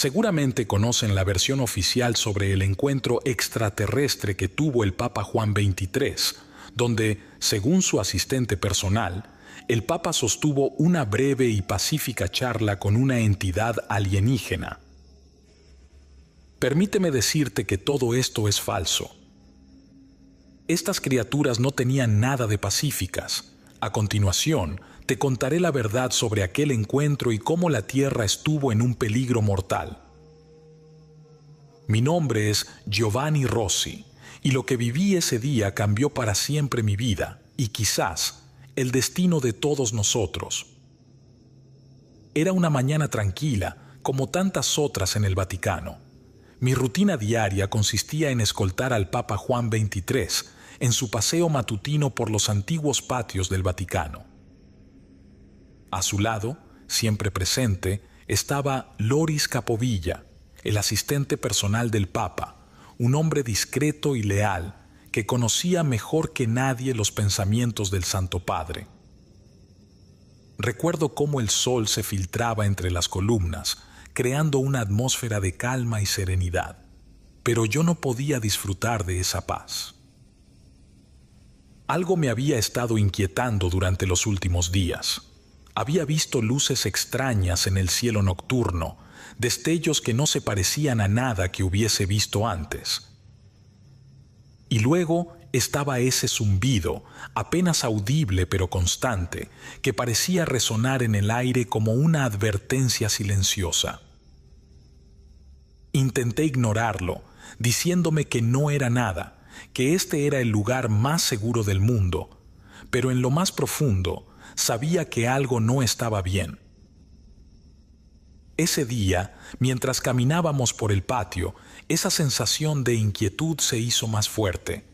Seguramente conocen la versión oficial sobre el encuentro extraterrestre que tuvo el Papa Juan XXIII, donde, según su asistente personal, el Papa sostuvo una breve y pacífica charla con una entidad alienígena. Permíteme decirte que todo esto es falso. Estas criaturas no tenían nada de pacíficas. A continuación, te contaré la verdad sobre aquel encuentro y cómo la Tierra estuvo en un peligro mortal. Mi nombre es Giovanni Rossi, y lo que viví ese día cambió para siempre mi vida, y quizás el destino de todos nosotros. Era una mañana tranquila, como tantas otras en el Vaticano. Mi rutina diaria consistía en escoltar al Papa Juan XXIII en su paseo matutino por los antiguos patios del Vaticano. A su lado, siempre presente, estaba Loris Capovilla, el asistente personal del Papa, un hombre discreto y leal que conocía mejor que nadie los pensamientos del Santo Padre. Recuerdo cómo el sol se filtraba entre las columnas, creando una atmósfera de calma y serenidad, pero yo no podía disfrutar de esa paz. Algo me había estado inquietando durante los últimos días. Había visto luces extrañas en el cielo nocturno, destellos que no se parecían a nada que hubiese visto antes. Y luego estaba ese zumbido, apenas audible pero constante, que parecía resonar en el aire como una advertencia silenciosa. Intenté ignorarlo, diciéndome que no era nada, que este era el lugar más seguro del mundo, pero en lo más profundo sabía que algo no estaba bien. Ese día, mientras caminábamos por el patio, esa sensación de inquietud se hizo más fuerte.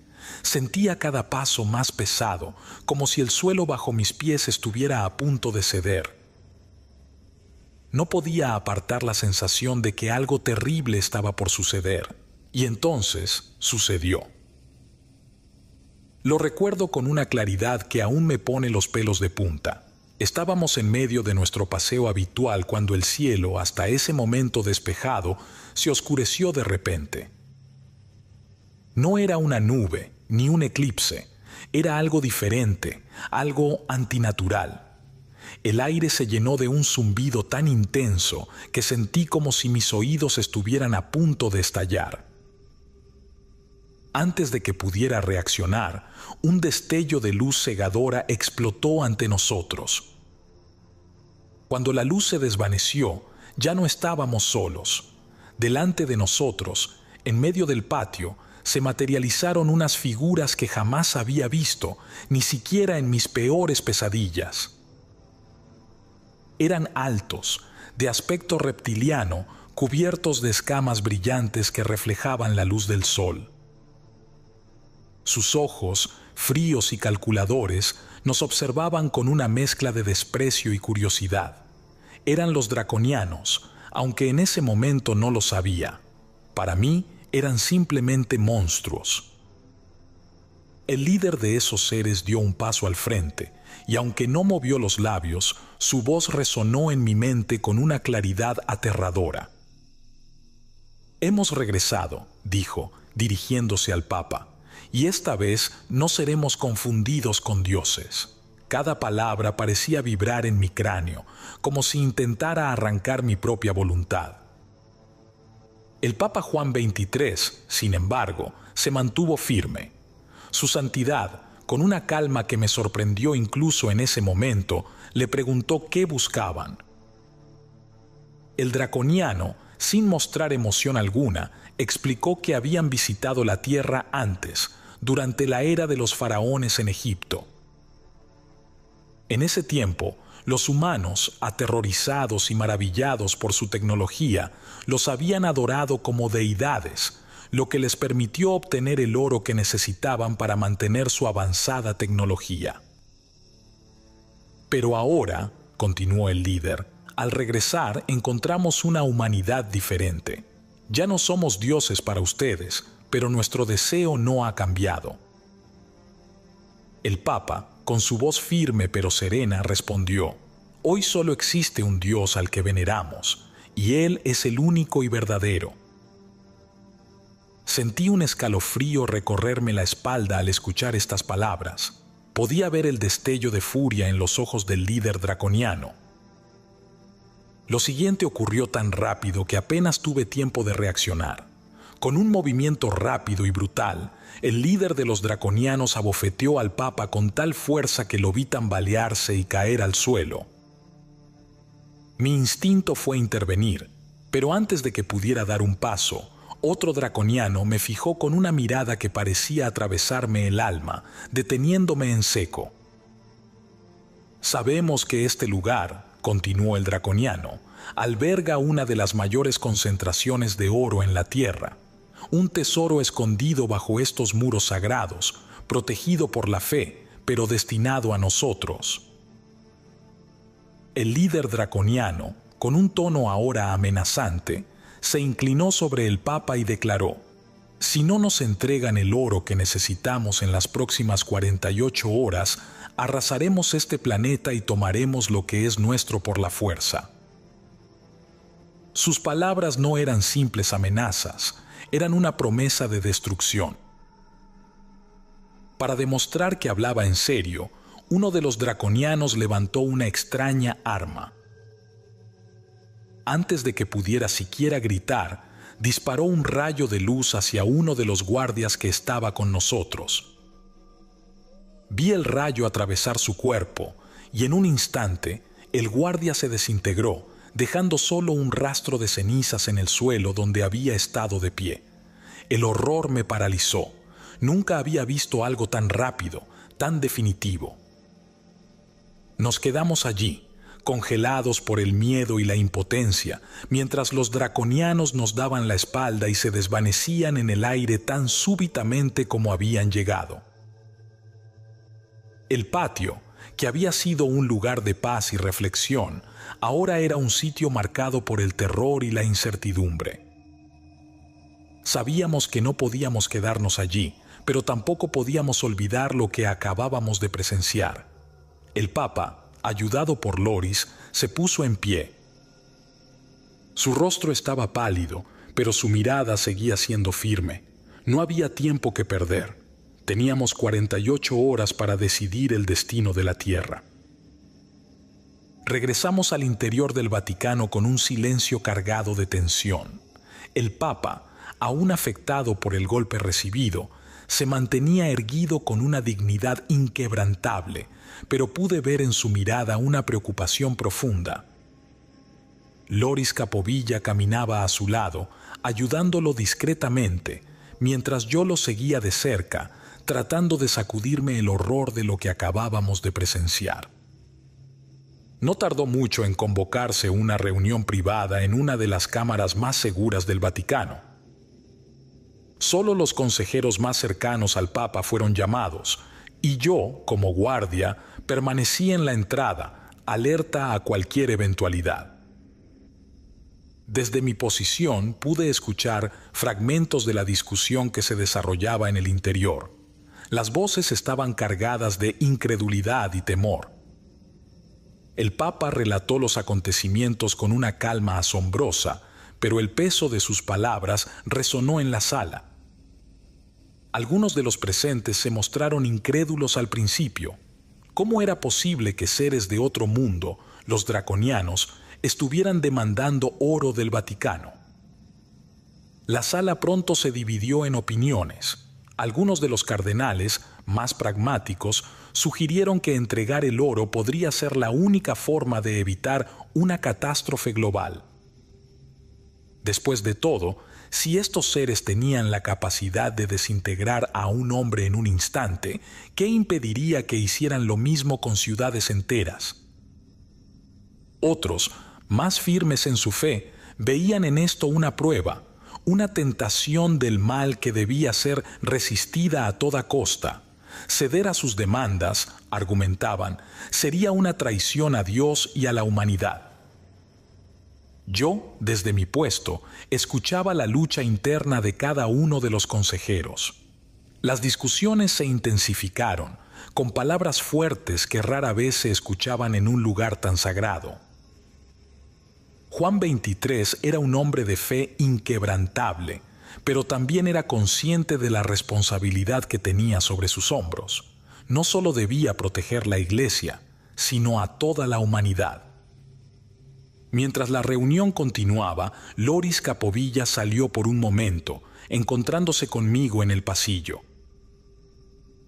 Sentía cada paso más pesado, como si el suelo bajo mis pies estuviera a punto de ceder. No podía apartar la sensación de que algo terrible estaba por suceder, y entonces sucedió. Lo recuerdo con una claridad que aún me pone los pelos de punta. Estábamos en medio de nuestro paseo habitual cuando el cielo, hasta ese momento despejado, se oscureció de repente. No era una nube, ni un eclipse, era algo diferente, algo antinatural. El aire se llenó de un zumbido tan intenso que sentí como si mis oídos estuvieran a punto de estallar. Antes de que pudiera reaccionar, un destello de luz cegadora explotó ante nosotros. Cuando la luz se desvaneció, ya no estábamos solos. Delante de nosotros, en medio del patio, se materializaron unas figuras que jamás había visto, ni siquiera en mis peores pesadillas. Eran altos, de aspecto reptiliano, cubiertos de escamas brillantes que reflejaban la luz del sol. Sus ojos, fríos y calculadores, nos observaban con una mezcla de desprecio y curiosidad. Eran los draconianos, aunque en ese momento no lo sabía. Para mí, eran simplemente monstruos. El líder de esos seres dio un paso al frente, y aunque no movió los labios, su voz resonó en mi mente con una claridad aterradora. «Hemos regresado», dijo, dirigiéndose al Papa, «y esta vez no seremos confundidos con dioses». Cada palabra parecía vibrar en mi cráneo, como si intentara arrancar mi propia voluntad. El Papa Juan XXIII, sin embargo, se mantuvo firme. Su santidad, con una calma que me sorprendió incluso en ese momento, le preguntó qué buscaban. El draconiano, sin mostrar emoción alguna, explicó que habían visitado la tierra antes, durante la era de los faraones en Egipto. En ese tiempo, los humanos, aterrorizados y maravillados por su tecnología, los habían adorado como deidades, lo que les permitió obtener el oro que necesitaban para mantener su avanzada tecnología. Pero ahora, continuó el líder, al regresar encontramos una humanidad diferente. Ya no somos dioses para ustedes, pero nuestro deseo no ha cambiado. El Papa, con su voz firme pero serena, respondió: «Hoy solo existe un Dios al que veneramos, y Él es el único y verdadero. Sentí un escalofrío recorrerme la espalda al escuchar estas palabras. Podía ver el destello de furia en los ojos del líder draconiano. Lo siguiente ocurrió tan rápido que apenas tuve tiempo de reaccionar. Con un movimiento rápido y brutal, el líder de los draconianos abofeteó al Papa con tal fuerza que lo vi tambalearse y caer al suelo. Mi instinto fue intervenir, pero antes de que pudiera dar un paso, otro draconiano me fijó con una mirada que parecía atravesarme el alma, deteniéndome en seco. Sabemos que este lugar, continuó el draconiano, alberga una de las mayores concentraciones de oro en la tierra, un tesoro escondido bajo estos muros sagrados, protegido por la fe, pero destinado a nosotros. El líder draconiano, con un tono ahora amenazante, se inclinó sobre el Papa y declaró: si no nos entregan el oro que necesitamos en las próximas 48 horas, arrasaremos este planeta y tomaremos lo que es nuestro por la fuerza. Sus palabras no eran simples amenazas, eran una promesa de destrucción. Para demostrar que hablaba en serio, uno de los draconianos levantó una extraña arma. Antes de que pudiera siquiera gritar, disparó un rayo de luz hacia uno de los guardias que estaba con nosotros. Vi el rayo atravesar su cuerpo y en un instante el guardia se desintegró, dejando solo un rastro de cenizas en el suelo donde había estado de pie. El horror me paralizó. Nunca había visto algo tan rápido, tan definitivo. Nos quedamos allí, congelados por el miedo y la impotencia, mientras los draconianos nos daban la espalda y se desvanecían en el aire tan súbitamente como habían llegado. El patio, que había sido un lugar de paz y reflexión, ahora era un sitio marcado por el terror y la incertidumbre. Sabíamos que no podíamos quedarnos allí, pero tampoco podíamos olvidar lo que acabábamos de presenciar. El Papa, ayudado por Loris, se puso en pie. Su rostro estaba pálido, pero su mirada seguía siendo firme. No había tiempo que perder. Teníamos 48 horas para decidir el destino de la Tierra. Regresamos al interior del Vaticano con un silencio cargado de tensión. El Papa, aún afectado por el golpe recibido, se mantenía erguido con una dignidad inquebrantable, pero pude ver en su mirada una preocupación profunda. Loris Capovilla caminaba a su lado, ayudándolo discretamente, mientras yo lo seguía de cerca, tratando de sacudirme el horror de lo que acabábamos de presenciar. No tardó mucho en convocarse una reunión privada en una de las cámaras más seguras del Vaticano. Solo los consejeros más cercanos al Papa fueron llamados, y yo, como guardia, permanecí en la entrada, alerta a cualquier eventualidad. Desde mi posición pude escuchar fragmentos de la discusión que se desarrollaba en el interior. Las voces estaban cargadas de incredulidad y temor. El Papa relató los acontecimientos con una calma asombrosa, pero el peso de sus palabras resonó en la sala. Algunos de los presentes se mostraron incrédulos al principio. ¿Cómo era posible que seres de otro mundo, los draconianos, estuvieran demandando oro del Vaticano? La sala pronto se dividió en opiniones. Algunos de los cardenales, más pragmáticos, sugirieron que entregar el oro podría ser la única forma de evitar una catástrofe global. Después de todo, si estos seres tenían la capacidad de desintegrar a un hombre en un instante, ¿qué impediría que hicieran lo mismo con ciudades enteras? Otros, más firmes en su fe, veían en esto una prueba, una tentación del mal que debía ser resistida a toda costa. Ceder a sus demandas, argumentaban, sería una traición a Dios y a la humanidad. Yo, desde mi puesto, escuchaba la lucha interna de cada uno de los consejeros. Las discusiones se intensificaron, con palabras fuertes que rara vez se escuchaban en un lugar tan sagrado. Juan XXIII era un hombre de fe inquebrantable, pero también era consciente de la responsabilidad que tenía sobre sus hombros. No solo debía proteger la Iglesia, sino a toda la humanidad. Mientras la reunión continuaba, Loris Capovilla salió por un momento, encontrándose conmigo en el pasillo.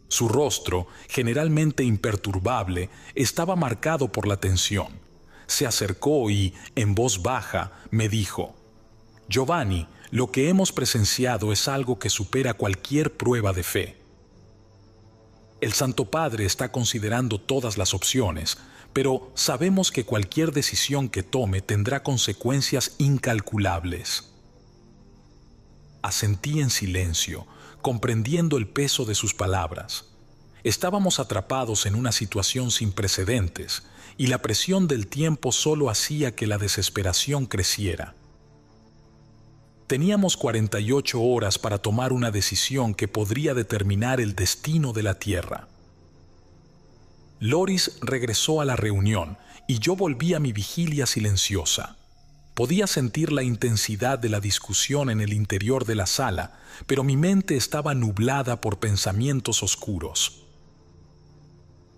Su rostro, generalmente imperturbable, estaba marcado por la tensión. Se acercó y, en voz baja, me dijo: «Giovanni, lo que hemos presenciado es algo que supera cualquier prueba de fe. El Santo Padre está considerando todas las opciones, pero sabemos que cualquier decisión que tome tendrá consecuencias incalculables». Asentí en silencio, comprendiendo el peso de sus palabras. Estábamos atrapados en una situación sin precedentes, y la presión del tiempo solo hacía que la desesperación creciera. Teníamos 48 horas para tomar una decisión que podría determinar el destino de la Tierra. Loris regresó a la reunión y yo volví a mi vigilia silenciosa. Podía sentir la intensidad de la discusión en el interior de la sala, pero mi mente estaba nublada por pensamientos oscuros.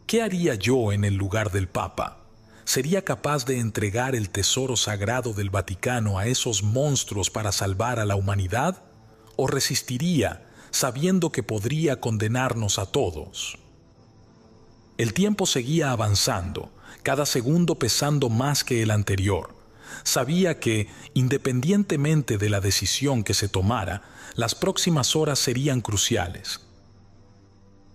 ¿Qué haría yo en el lugar del Papa? ¿Sería capaz de entregar el tesoro sagrado del Vaticano a esos monstruos para salvar a la humanidad? ¿O resistiría, sabiendo que podría condenarnos a todos? El tiempo seguía avanzando, cada segundo pesando más que el anterior. Sabía que, independientemente de la decisión que se tomara, las próximas horas serían cruciales.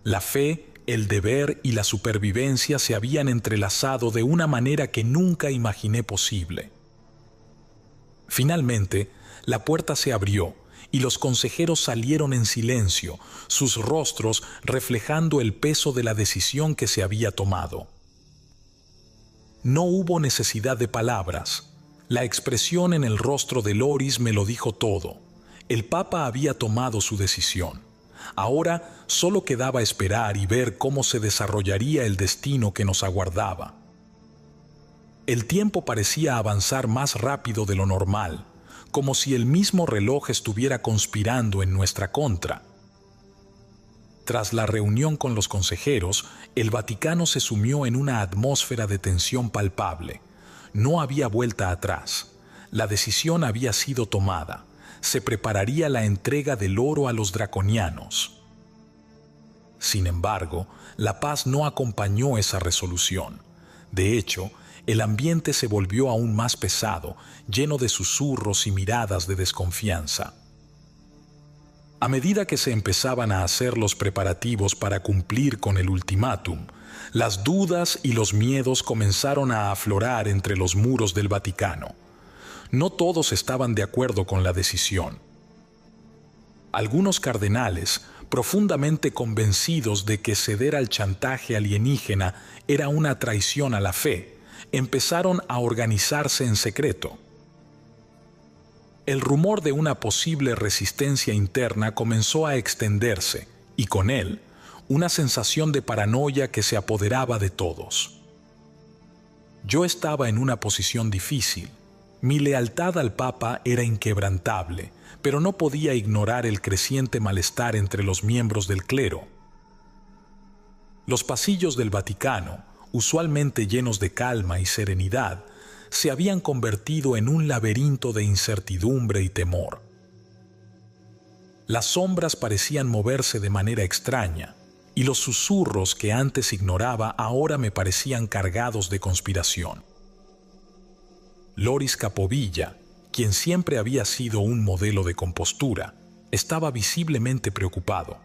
La fe, el deber y la supervivencia se habían entrelazado de una manera que nunca imaginé posible. Finalmente, la puerta se abrió y los consejeros salieron en silencio, sus rostros reflejando el peso de la decisión que se había tomado. No hubo necesidad de palabras. La expresión en el rostro de Loris me lo dijo todo. El Papa había tomado su decisión. Ahora solo quedaba esperar y ver cómo se desarrollaría el destino que nos aguardaba. El tiempo parecía avanzar más rápido de lo normal, como si el mismo reloj estuviera conspirando en nuestra contra. Tras la reunión con los consejeros, el Vaticano se sumió en una atmósfera de tensión palpable. No había vuelta atrás. La decisión había sido tomada. Se prepararía la entrega del oro a los draconianos. Sin embargo, la paz no acompañó esa resolución. De hecho, el ambiente se volvió aún más pesado, lleno de susurros y miradas de desconfianza. A medida que se empezaban a hacer los preparativos para cumplir con el ultimátum, las dudas y los miedos comenzaron a aflorar entre los muros del Vaticano. No todos estaban de acuerdo con la decisión. Algunos cardenales, profundamente convencidos de que ceder al chantaje alienígena era una traición a la fe, empezaron a organizarse en secreto. El rumor de una posible resistencia interna comenzó a extenderse, y con él, una sensación de paranoia que se apoderaba de todos. Yo estaba en una posición difícil. Mi lealtad al Papa era inquebrantable, pero no podía ignorar el creciente malestar entre los miembros del clero. Los pasillos del Vaticano, usualmente llenos de calma y serenidad, se habían convertido en un laberinto de incertidumbre y temor. Las sombras parecían moverse de manera extraña, y los susurros que antes ignoraba ahora me parecían cargados de conspiración. Loris Capovilla, quien siempre había sido un modelo de compostura, estaba visiblemente preocupado.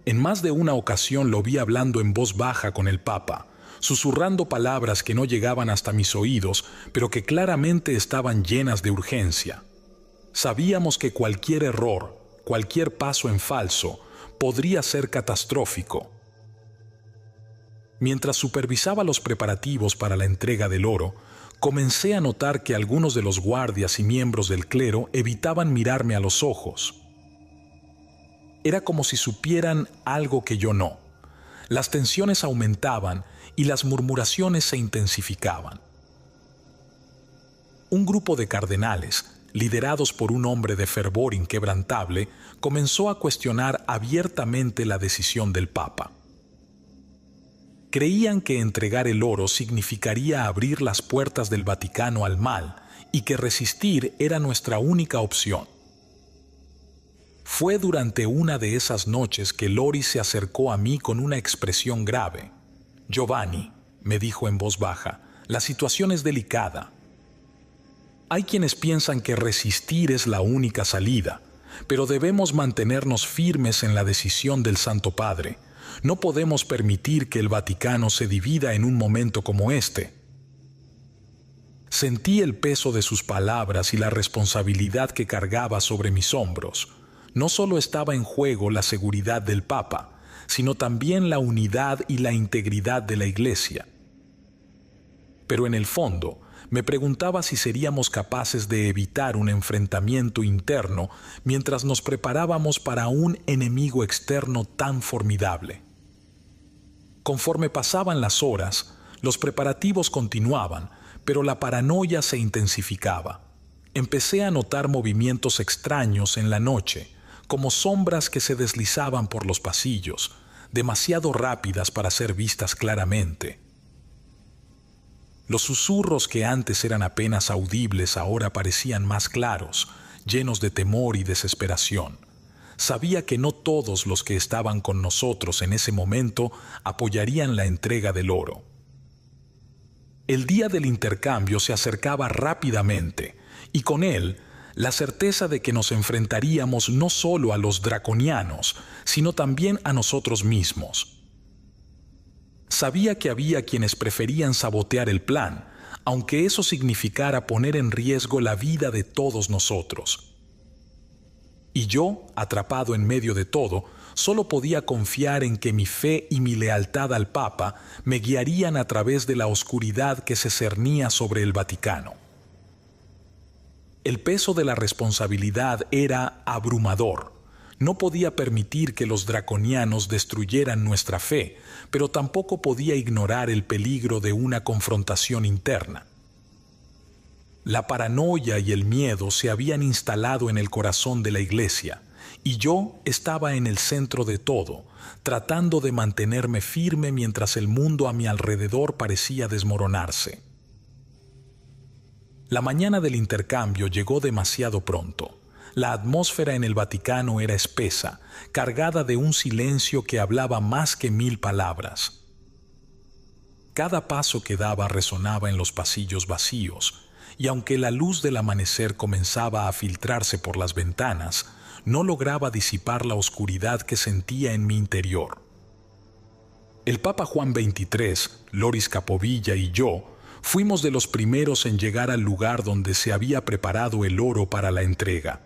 En más de una ocasión lo vi hablando en voz baja con el Papa, susurrando palabras que no llegaban hasta mis oídos, pero que claramente estaban llenas de urgencia. Sabíamos que cualquier error, cualquier paso en falso, podría ser catastrófico. Mientras supervisaba los preparativos para la entrega del oro, comencé a notar que algunos de los guardias y miembros del clero evitaban mirarme a los ojos. Era como si supieran algo que yo no. Las tensiones aumentaban y las murmuraciones se intensificaban. un grupo de cardenales, liderados por un hombre de fervor inquebrantable, comenzó a cuestionar abiertamente la decisión del Papa. Creían que entregar el oro significaría abrir las puertas del Vaticano al mal y que resistir era nuestra única opción. Fue durante una de esas noches que Loris se acercó a mí con una expresión grave. «Giovanni», me dijo en voz baja, «la situación es delicada. Hay quienes piensan que resistir es la única salida, pero debemos mantenernos firmes en la decisión del Santo Padre. No podemos permitir que el Vaticano se divida en un momento como este». Sentí el peso de sus palabras y la responsabilidad que cargaba sobre mis hombros. No solo estaba en juego la seguridad del Papa, sino también la unidad y la integridad de la Iglesia. Pero en el fondo, me preguntaba si seríamos capaces de evitar un enfrentamiento interno mientras nos preparábamos para un enemigo externo tan formidable. Conforme pasaban las horas, los preparativos continuaban, pero la paranoia se intensificaba. Empecé a notar movimientos extraños en la noche, como sombras que se deslizaban por los pasillos, demasiado rápidas para ser vistas claramente. Los susurros que antes eran apenas audibles ahora parecían más claros, llenos de temor y desesperación. Sabía que no todos los que estaban con nosotros en ese momento apoyarían la entrega del oro. El día del intercambio se acercaba rápidamente, y con él la certeza de que nos enfrentaríamos no solo a los draconianos, sino también a nosotros mismos. Sabía que había quienes preferían sabotear el plan, aunque eso significara poner en riesgo la vida de todos nosotros. Y yo, atrapado en medio de todo, solo podía confiar en que mi fe y mi lealtad al Papa me guiarían a través de la oscuridad que se cernía sobre el Vaticano. El peso de la responsabilidad era abrumador. No podía permitir que los draconianos destruyeran nuestra fe, pero tampoco podía ignorar el peligro de una confrontación interna. La paranoia y el miedo se habían instalado en el corazón de la Iglesia, y yo estaba en el centro de todo, tratando de mantenerme firme mientras el mundo a mi alrededor parecía desmoronarse. La mañana del intercambio llegó demasiado pronto. La atmósfera en el Vaticano era espesa, cargada de un silencio que hablaba más que 1000 palabras. Cada paso que daba resonaba en los pasillos vacíos, y aunque la luz del amanecer comenzaba a filtrarse por las ventanas, no lograba disipar la oscuridad que sentía en mi interior. El Papa Juan XXIII, Loris Capovilla y yo fuimos de los primeros en llegar al lugar donde se había preparado el oro para la entrega.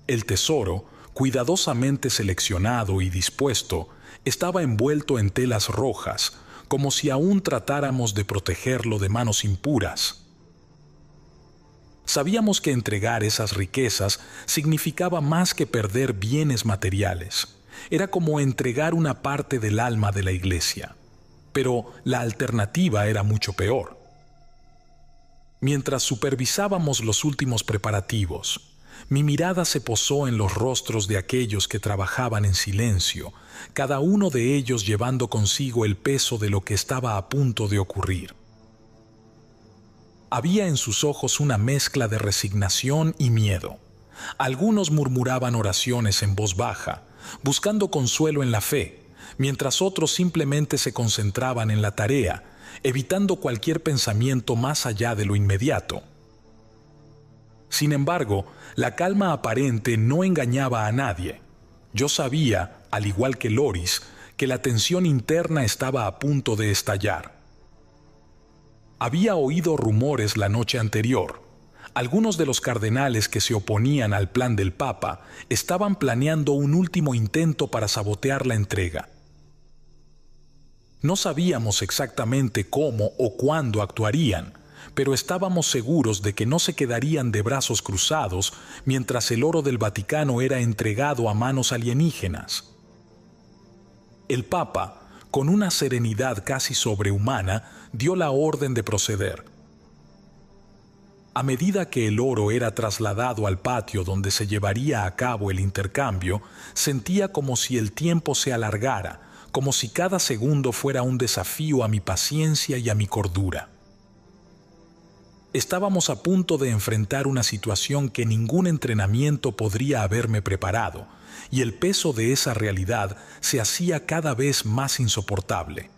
El tesoro, cuidadosamente seleccionado y dispuesto, estaba envuelto en telas rojas, como si aún tratáramos de protegerlo de manos impuras. Sabíamos que entregar esas riquezas significaba más que perder bienes materiales. Era como entregar una parte del alma de la Iglesia. Pero la alternativa era mucho peor. Mientras supervisábamos los últimos preparativos, mi mirada se posó en los rostros de aquellos que trabajaban en silencio, cada uno de ellos llevando consigo el peso de lo que estaba a punto de ocurrir. Había en sus ojos una mezcla de resignación y miedo. Algunos murmuraban oraciones en voz baja, buscando consuelo en la fe, mientras otros simplemente se concentraban en la tarea, evitando cualquier pensamiento más allá de lo inmediato. Sin embargo, la calma aparente no engañaba a nadie. Yo sabía, al igual que Loris, que la tensión interna estaba a punto de estallar. Había oído rumores la noche anterior. Algunos de los cardenales que se oponían al plan del Papa estaban planeando un último intento para sabotear la entrega. No sabíamos exactamente cómo o cuándo actuarían, pero estábamos seguros de que no se quedarían de brazos cruzados mientras el oro del Vaticano era entregado a manos alienígenas. El Papa, con una serenidad casi sobrehumana, dio la orden de proceder. A medida que el oro era trasladado al patio donde se llevaría a cabo el intercambio, sentía como si el tiempo se alargara, como si cada segundo fuera un desafío a mi paciencia y a mi cordura. Estábamos a punto de enfrentar una situación que ningún entrenamiento podría haberme preparado, y el peso de esa realidad se hacía cada vez más insoportable.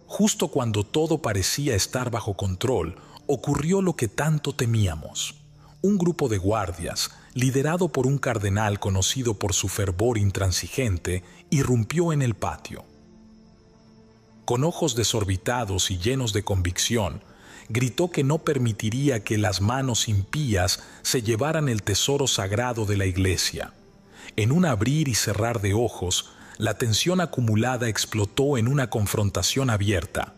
Justo cuando todo parecía estar bajo control, ocurrió lo que tanto temíamos. Un grupo de guardias, liderado por un cardenal conocido por su fervor intransigente, irrumpió en el patio. Con ojos desorbitados y llenos de convicción, gritó que no permitiría que las manos impías se llevaran el tesoro sagrado de la iglesia. En un abrir y cerrar de ojos, la tensión acumulada explotó en una confrontación abierta.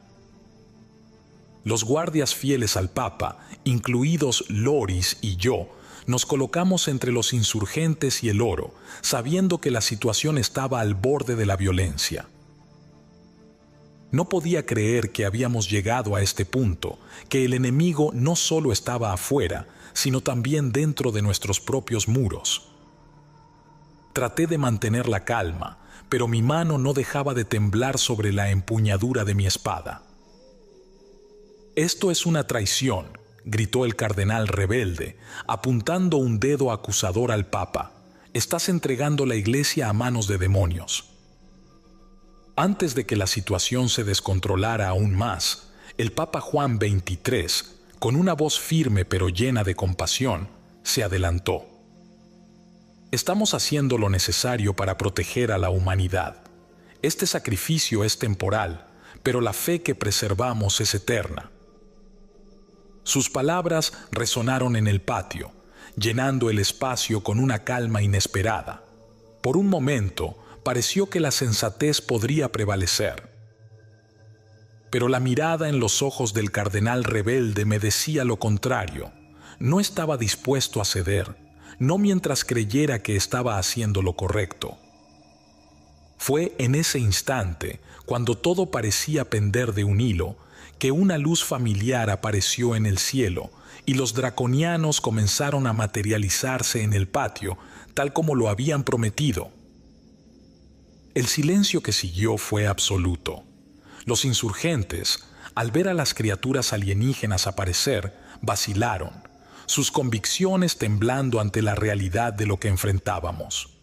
Los guardias fieles al Papa, incluidos Loris y yo, nos colocamos entre los insurgentes y el oro, sabiendo que la situación estaba al borde de la violencia. No podía creer que habíamos llegado a este punto, que el enemigo no solo estaba afuera, sino también dentro de nuestros propios muros. Traté de mantener la calma, pero mi mano no dejaba de temblar sobre la empuñadura de mi espada. «Esto es una traición», gritó el cardenal rebelde, apuntando un dedo acusador al Papa. «Estás entregando la iglesia a manos de demonios». Antes de que la situación se descontrolara aún más, el Papa Juan XXIII, con una voz firme pero llena de compasión, se adelantó. «Estamos haciendo lo necesario para proteger a la humanidad. Este sacrificio es temporal, pero la fe que preservamos es eterna». Sus palabras resonaron en el patio, llenando el espacio con una calma inesperada. Por un momento, pareció que la sensatez podría prevalecer. Pero la mirada en los ojos del cardenal rebelde me decía lo contrario. No estaba dispuesto a ceder, no mientras creyera que estaba haciendo lo correcto. Fue en ese instante, cuando todo parecía pender de un hilo, que una luz familiar apareció en el cielo y los draconianos comenzaron a materializarse en el patio, tal como lo habían prometido. El silencio que siguió fue absoluto. Los insurgentes, al ver a las criaturas alienígenas aparecer, vacilaron, sus convicciones temblando ante la realidad de lo que enfrentábamos.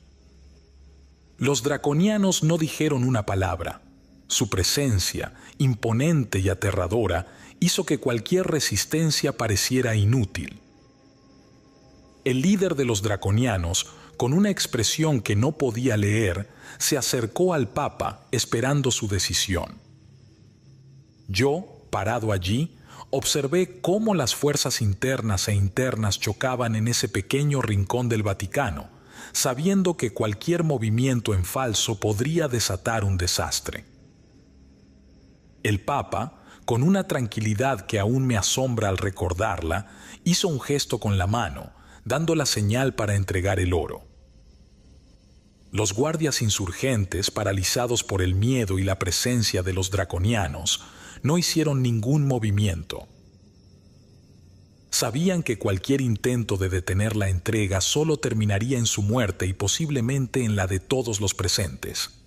Los draconianos no dijeron una palabra. Su presencia, imponente y aterradora, hizo que cualquier resistencia pareciera inútil. El líder de los draconianos, con una expresión que no podía leer, se acercó al Papa esperando su decisión. Yo, parado allí, observé cómo las fuerzas internas e internas chocaban en ese pequeño rincón del Vaticano, sabiendo que cualquier movimiento en falso podría desatar un desastre. El Papa, con una tranquilidad que aún me asombra al recordarla, hizo un gesto con la mano, dando la señal para entregar el oro. Los guardias insurgentes, paralizados por el miedo y la presencia de los draconianos, no hicieron ningún movimiento. Sabían que cualquier intento de detener la entrega solo terminaría en su muerte y posiblemente en la de todos los presentes.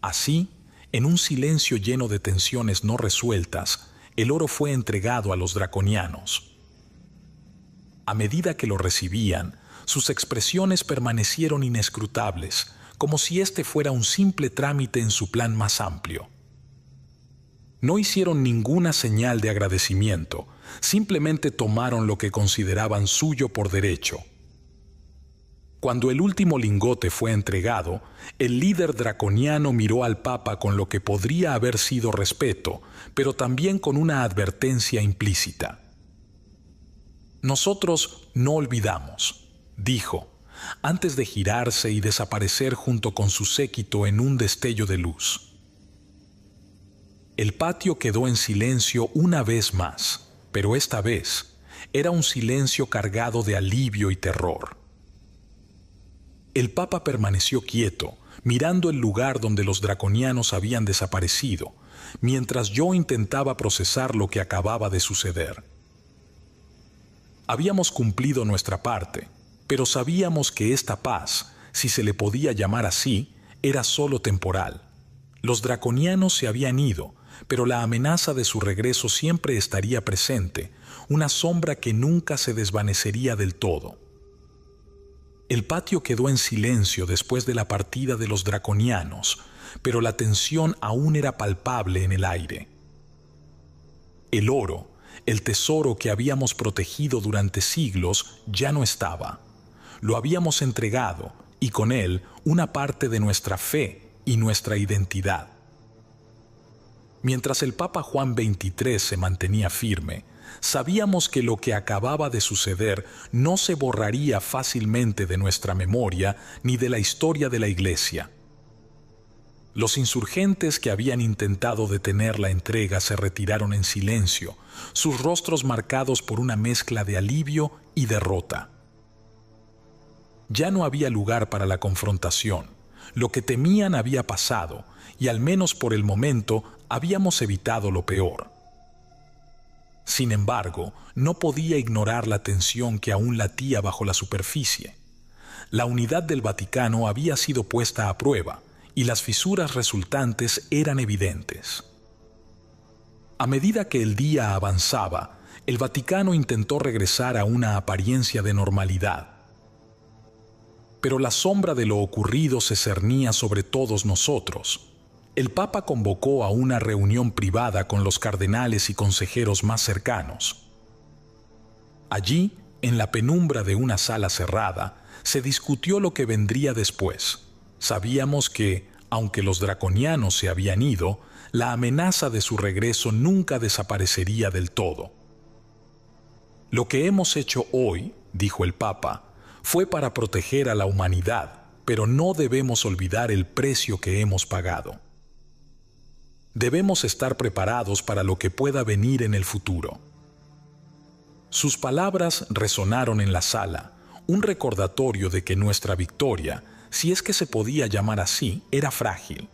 Así, en un silencio lleno de tensiones no resueltas, el oro fue entregado a los draconianos. A medida que lo recibían, sus expresiones permanecieron inescrutables, como si este fuera un simple trámite en su plan más amplio. No hicieron ninguna señal de agradecimiento, simplemente tomaron lo que consideraban suyo por derecho. Cuando el último lingote fue entregado, el líder draconiano miró al Papa con lo que podría haber sido respeto, pero también con una advertencia implícita. «Nosotros no olvidamos», dijo, antes de girarse y desaparecer junto con su séquito en un destello de luz. El patio quedó en silencio una vez más, pero esta vez era un silencio cargado de alivio y terror. El Papa permaneció quieto, mirando el lugar donde los draconianos habían desaparecido, mientras yo intentaba procesar lo que acababa de suceder. Habíamos cumplido nuestra parte, pero sabíamos que esta paz, si se le podía llamar así, era solo temporal. Los draconianos se habían ido, pero la amenaza de su regreso siempre estaría presente, una sombra que nunca se desvanecería del todo. El patio quedó en silencio después de la partida de los draconianos, pero la tensión aún era palpable en el aire. El oro, el tesoro que habíamos protegido durante siglos, ya no estaba. Lo habíamos entregado, y con él una parte de nuestra fe y nuestra identidad. Mientras el Papa Juan XXIII se mantenía firme, sabíamos que lo que acababa de suceder no se borraría fácilmente de nuestra memoria ni de la historia de la Iglesia. Los insurgentes que habían intentado detener la entrega se retiraron en silencio, sus rostros marcados por una mezcla de alivio y derrota. Ya no había lugar para la confrontación. Lo que temían había pasado, y al menos por el momento habíamos evitado lo peor. Sin embargo, no podía ignorar la tensión que aún latía bajo la superficie. La unidad del Vaticano había sido puesta a prueba, y las fisuras resultantes eran evidentes. A medida que el día avanzaba, el Vaticano intentó regresar a una apariencia de normalidad. Pero la sombra de lo ocurrido se cernía sobre todos nosotros. El Papa convocó a una reunión privada con los cardenales y consejeros más cercanos. Allí, en la penumbra de una sala cerrada, se discutió lo que vendría después. Sabíamos que, aunque los draconianos se habían ido, la amenaza de su regreso nunca desaparecería del todo. Lo que hemos hecho hoy, dijo el Papa, fue para proteger a la humanidad, pero no debemos olvidar el precio que hemos pagado. Debemos estar preparados para lo que pueda venir en el futuro. Sus palabras resonaron en la sala, un recordatorio de que nuestra victoria, si es que se podía llamar así, era frágil.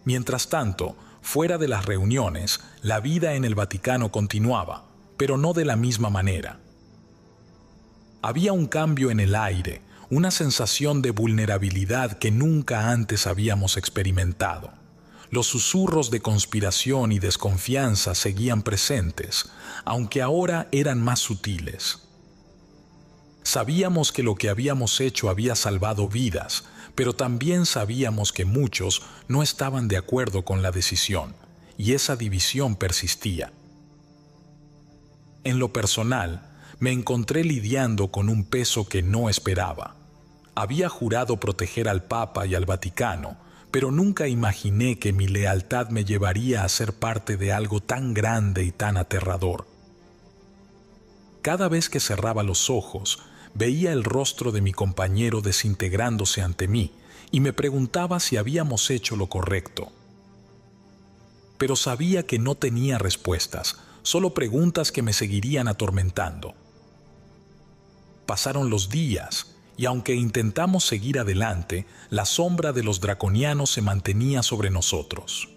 Mientras tanto, fuera de las reuniones, la vida en el Vaticano continuaba, pero no de la misma manera. Había un cambio en el aire, una sensación de vulnerabilidad que nunca antes habíamos experimentado. Los susurros de conspiración y desconfianza seguían presentes, aunque ahora eran más sutiles. Sabíamos que lo que habíamos hecho había salvado vidas, pero también sabíamos que muchos no estaban de acuerdo con la decisión, y esa división persistía. En lo personal, me encontré lidiando con un peso que no esperaba. Había jurado proteger al Papa y al Vaticano, pero nunca imaginé que mi lealtad me llevaría a ser parte de algo tan grande y tan aterrador. Cada vez que cerraba los ojos, veía el rostro de mi compañero desintegrándose ante mí y me preguntaba si habíamos hecho lo correcto. Pero sabía que no tenía respuestas, solo preguntas que me seguirían atormentando. Pasaron los días, y aunque intentamos seguir adelante, la sombra de los draconianos se mantenía sobre nosotros.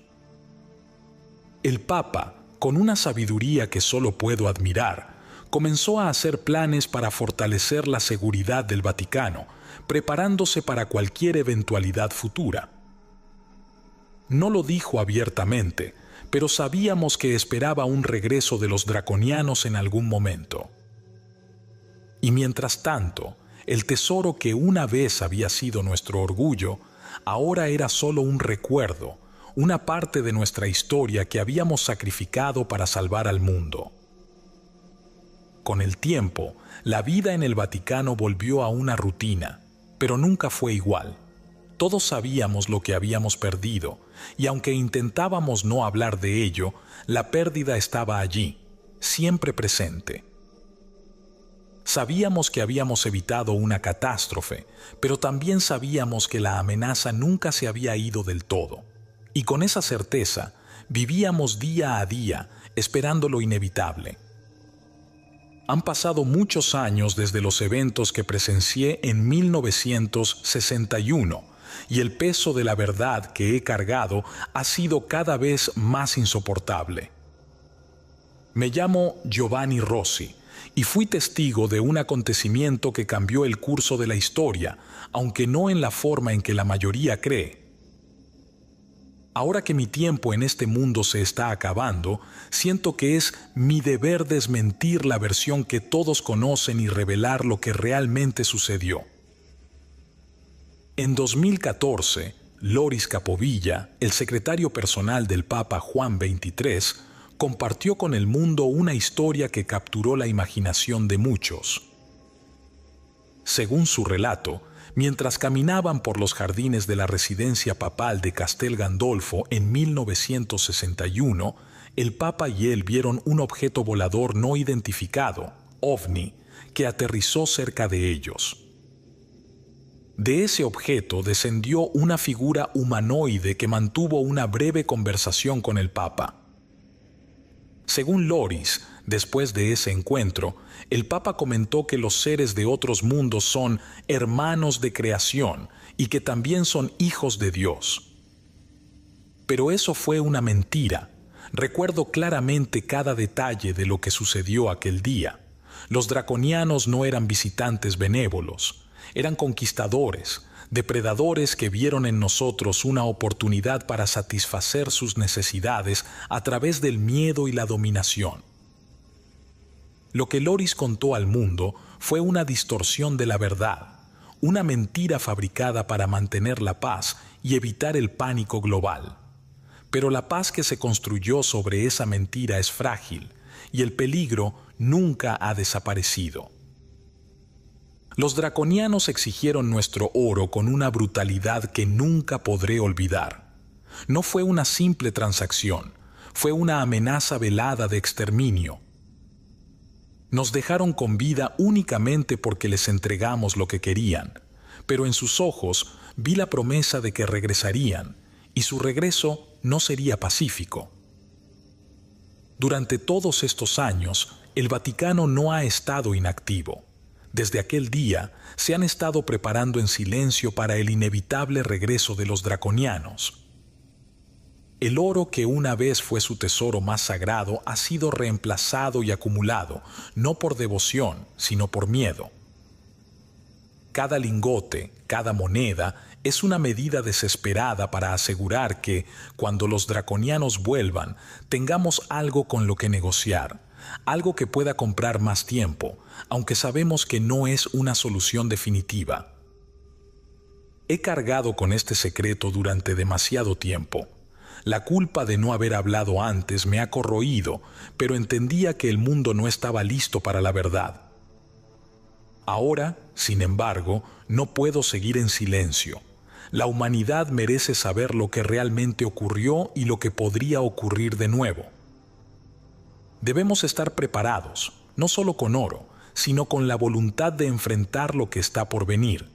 El Papa, con una sabiduría que solo puedo admirar, comenzó a hacer planes para fortalecer la seguridad del Vaticano, preparándose para cualquier eventualidad futura. No lo dijo abiertamente, pero sabíamos que esperaba un regreso de los draconianos en algún momento. Y mientras tanto, el tesoro que una vez había sido nuestro orgullo, ahora era solo un recuerdo, una parte de nuestra historia que habíamos sacrificado para salvar al mundo. Con el tiempo, la vida en el Vaticano volvió a una rutina, pero nunca fue igual. Todos sabíamos lo que habíamos perdido, y aunque intentábamos no hablar de ello, la pérdida estaba allí, siempre presente. Sabíamos que habíamos evitado una catástrofe, pero también sabíamos que la amenaza nunca se había ido del todo. Y con esa certeza, vivíamos día a día, esperando lo inevitable. Han pasado muchos años desde los eventos que presencié en 1961, y el peso de la verdad que he cargado ha sido cada vez más insoportable. Me llamo Giovanni Rossi y fui testigo de un acontecimiento que cambió el curso de la historia, aunque no en la forma en que la mayoría cree. Ahora que mi tiempo en este mundo se está acabando, siento que es mi deber desmentir la versión que todos conocen y revelar lo que realmente sucedió. En 2014, Loris Capovilla, el secretario personal del Papa Juan XXIII, compartió con el mundo una historia que capturó la imaginación de muchos. Según su relato, mientras caminaban por los jardines de la residencia papal de Castel Gandolfo en 1961, el Papa y él vieron un objeto volador no identificado, OVNI, que aterrizó cerca de ellos. De ese objeto descendió una figura humanoide que mantuvo una breve conversación con el Papa. Según Loris, después de ese encuentro, el Papa comentó que los seres de otros mundos son hermanos de creación y que también son hijos de Dios. Pero eso fue una mentira. Recuerdo claramente cada detalle de lo que sucedió aquel día. Los draconianos no eran visitantes benévolos, eran conquistadores, depredadores que vieron en nosotros una oportunidad para satisfacer sus necesidades a través del miedo y la dominación. Lo que Loris contó al mundo fue una distorsión de la verdad, una mentira fabricada para mantener la paz y evitar el pánico global. Pero la paz que se construyó sobre esa mentira es frágil y el peligro nunca ha desaparecido. Los draconianos exigieron nuestro oro con una brutalidad que nunca podré olvidar. No fue una simple transacción, fue una amenaza velada de exterminio. Nos dejaron con vida únicamente porque les entregamos lo que querían, pero en sus ojos vi la promesa de que regresarían, y su regreso no sería pacífico. Durante todos estos años, el Vaticano no ha estado inactivo. Desde aquel día, se han estado preparando en silencio para el inevitable regreso de los draconianos. El oro que una vez fue su tesoro más sagrado ha sido reemplazado y acumulado, no por devoción, sino por miedo. Cada lingote, cada moneda, es una medida desesperada para asegurar que, cuando los draconianos vuelvan, tengamos algo con lo que negociar, algo que pueda comprar más tiempo, aunque sabemos que no es una solución definitiva. He cargado con este secreto durante demasiado tiempo. La culpa de no haber hablado antes me ha corroído, pero entendía que el mundo no estaba listo para la verdad. Ahora, sin embargo, no puedo seguir en silencio. La humanidad merece saber lo que realmente ocurrió y lo que podría ocurrir de nuevo. Debemos estar preparados, no solo con oro, sino con la voluntad de enfrentar lo que está por venir.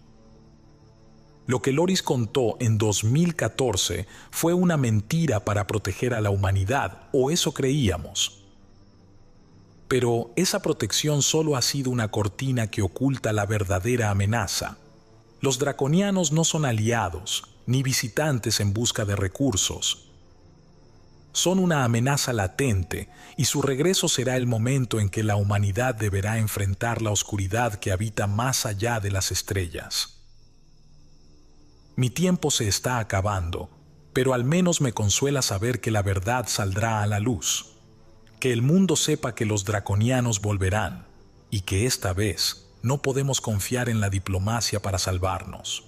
Lo que Loris contó en 2014 fue una mentira para proteger a la humanidad, o eso creíamos. Pero esa protección solo ha sido una cortina que oculta la verdadera amenaza. Los draconianos no son aliados, ni visitantes en busca de recursos. Son una amenaza latente, y su regreso será el momento en que la humanidad deberá enfrentar la oscuridad que habita más allá de las estrellas. Mi tiempo se está acabando, pero al menos me consuela saber que la verdad saldrá a la luz, que el mundo sepa que los draconianos volverán, y que esta vez no podemos confiar en la diplomacia para salvarnos.